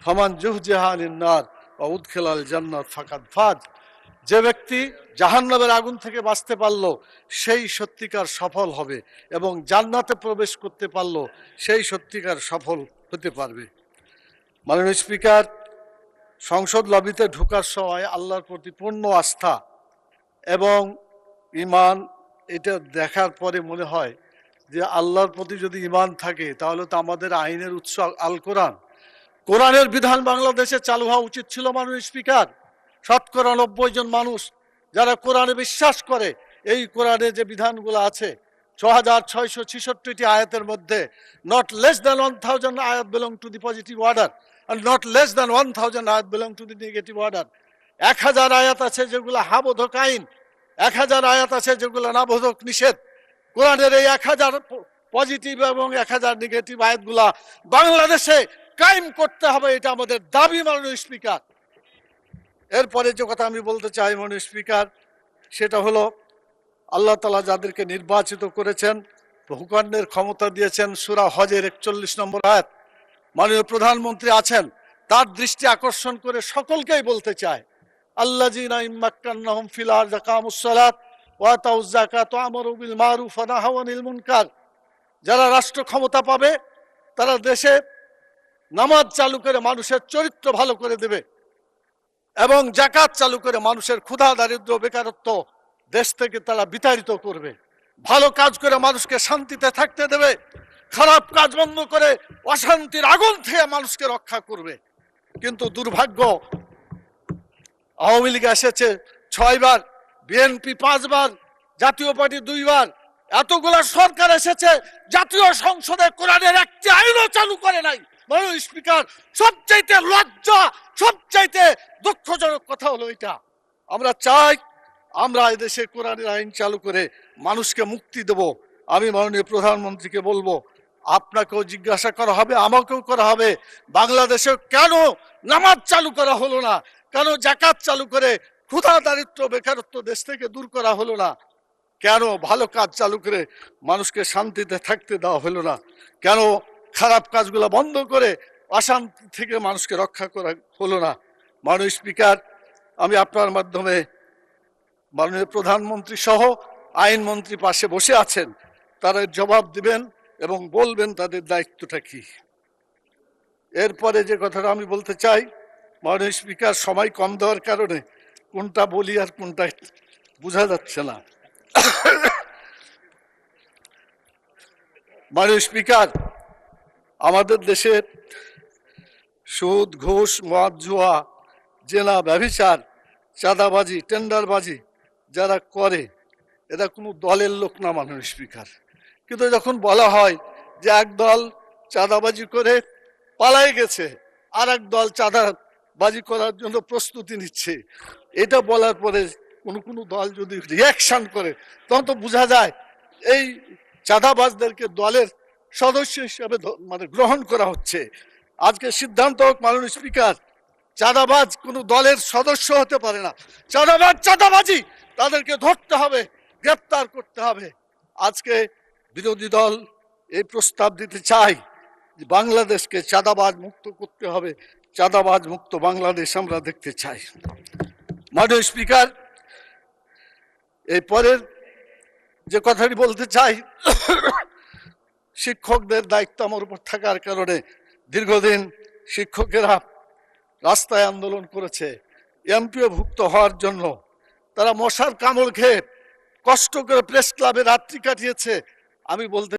ফামান জুহজিহা আনিন নার ওয়া উদখিলাল জান্নাত ফাকাদ ফাজ। যে ব্যক্তি জাহান্নামের আগুন থেকে বাঁচতে পারলো সেই সত্যিকার সফল হবে, এবং জান্নাতে প্রবেশ করতে পারলো সেই সত্যিকার সফল হতে পারবে। মাননীয় স্পিকার, সংসদ লবিতে ঢোকার সময় আল্লাহর প্রতি পূর্ণ আস্থা এবং ঈমান, এটা দেখার পরে মনে হয় যে আল্লাহর প্রতি যদি ঈমান থাকে তাহলে তো আমাদের আইনের উৎস আল কোরআন, কোরআনের বিধান বাংলাদেশে চালু হওয়া উচিত ছিল। মাননীয় স্পিকার, শতকরা 90 জন মানুষ যারা কোরআনে বিশ্বাস করে, এই কোরআনে যে বিধানগুলো আছে 6666টি আয়াতের মধ্যে নট লেস দ্যান 1000 আয়াত belong to the positive order are not less than 1000 আয়াত belong to the negative order. 1000 আয়াত আছে যেগুলো হাবোধক আইন, 1000 আয়াত আছে যেগুলো নাবোধক নিষেধ। কোরআনের এই 1000 পজিটিভ এবং 1000 নেগেটিভ আয়াতগুলা বাংলাদেশে কায়েম করতে হবে, এটা আমাদের দাবি। মাননীয় স্পিকার, এরপরে যে কথা আমি বলতে চাই মাননীয় স্পিকার, সেটা হলো আল্লাহ তাআলা যাদেরকে নির্বাচিত করেছেন, হুকুমের ক্ষমতা দিয়েছেন, সূরা হজের 41 নম্বর আয়াত, মাননীয় প্রধানমন্ত্রী আছেন, তার দৃষ্টি আকর্ষণ করে সকলকেই বলতে চায়, আল্লাযীনা ইম্মাক্কান্নাহুম ফিল আরদি আকামুস সালাত ওয়া আতাউয যাকাত ওয়া আমারু বিল মারুফ ওয়া নাহাউ আনিল মুনকার। যারা রাষ্ট্র ক্ষমতা পাবে তারা দেশে নামাজ চালু করে মানুষের চরিত্র ভালো করে দেবে, এবং যাকাত চালু করে মানুষের ক্ষুধা দারিদ্র বেকারত্ব দেশ থেকে তারা বিতাড়িত করবে। ভালো কাজ করে মানুষকে শান্তিতে থাকতে দেবে, খারাপ কাজ বন্ধ করে অশান্তির আগুন থেকে মানুষকে রক্ষা করবে। কিন্তু দুর্ভাগ্য, আওয়ামী লীগ এসেছে 6 বার, বিএনপি 5 বার, জাতীয় পার্টি 2 বার, এতগুলা সরকার এসেছে, জাতীয় সংসদে কোরআনের একটি আইনও চালু করে নাই। মাননীয় স্পিকার, সবচাইতে লজ্জা, সবচাইতে দুঃখজনক কথা হলো এটা। আমরা চাই আমরা এদেশে কোরআনের আইন চালু করে মানুষকে মুক্তি দেব। আমি মাননীয় প্রধানমন্ত্রীকে বলবো, আপনাকেও জিজ্ঞাসা করা হবে, আমাকেও করা হবে, বাংলাদেশে কেন নামাজ চালু করা হলো না, কেন যাকাত চালু করে ক্ষুধা দারিদ্র বেকারত্ব দেশ থেকে দূর করা হলো না, কেন ভালো কাজ চালু করে মানুষকে শান্তিতে থাকতে দেওয়া হলো না, কেন খারাপ কাজগুলো বন্ধ করে অশান্তি থেকে মানুষকে রক্ষা করা হলো না। মাননীয় স্পিকার, আমি আপনার মাধ্যমে মাননীয় প্রধানমন্ত্রী সহ আইনমন্ত্রী পাশে বসে আছেন, তারা জবাব দিবেন এবং বলবেন তাদের দায়িত্বটা কি। এরপরে যে কথাটা আমি বলতে চাই, মাননীয় স্পিকার, সময় কম দেওয়ার কারণে কোনটা বলি আর কোনটা বোঝা যাচ্ছে না। মাননীয় স্পিকার, আমাদের দেশের সুদ, ঘুষ, মদ, জুয়া, জেনা, ব্যভিচার, চাঁদাবাজি, টেন্ডারবাজি যারা করে এরা কোনো দলের লোক না মাননীয় স্পিকার। কিন্তু যখন বলা হয় যে এক দল চাঁদাবাজি করে পালাই গেছে, আর এক দল চাঁদাবাজি করার জন্য প্রস্তুতি নিচ্ছে, এটা বলার পরে কোনো দল যদি রিয়াকশন করে তখন তো বোঝা যায় এই চাঁদাবাজদেরকে দলের সদস্য হিসেবে মানে গ্রহণ করা হচ্ছে। আজকে সিদ্ধান্ত হোক মাননীয় স্পিকার, চাঁদাবাজ কোনো দলের সদস্য হতে পারে না। চাঁদাবাজ চাঁদাবাজি, তাদেরকে ধরতে হবে, গ্রেপ্তার করতে হবে। আজকে বিরোধী দল এই প্রস্তাব দিতে চায় যে বাংলাদেশকে চাঁদাবাজ মুক্ত করতে হবে, চাঁদাবাজ মুক্ত বাংলাদেশ আমরা দেখতে চাই। মাননীয় স্পিকার, এই পরের যে কথাটি বলতে চাই, শিক্ষকদের দায়িত্ব আমার উপর থাকার কারণে দীর্ঘদিন শিক্ষকেরা রাস্তায় আন্দোলন করেছে এমপিও ভুক্ত হওয়ার জন্য। তারা মশার কামড় খেয়ে কষ্ট করে প্রেস ক্লাবে রাত্রি কাটিয়েছে। আমি বলতে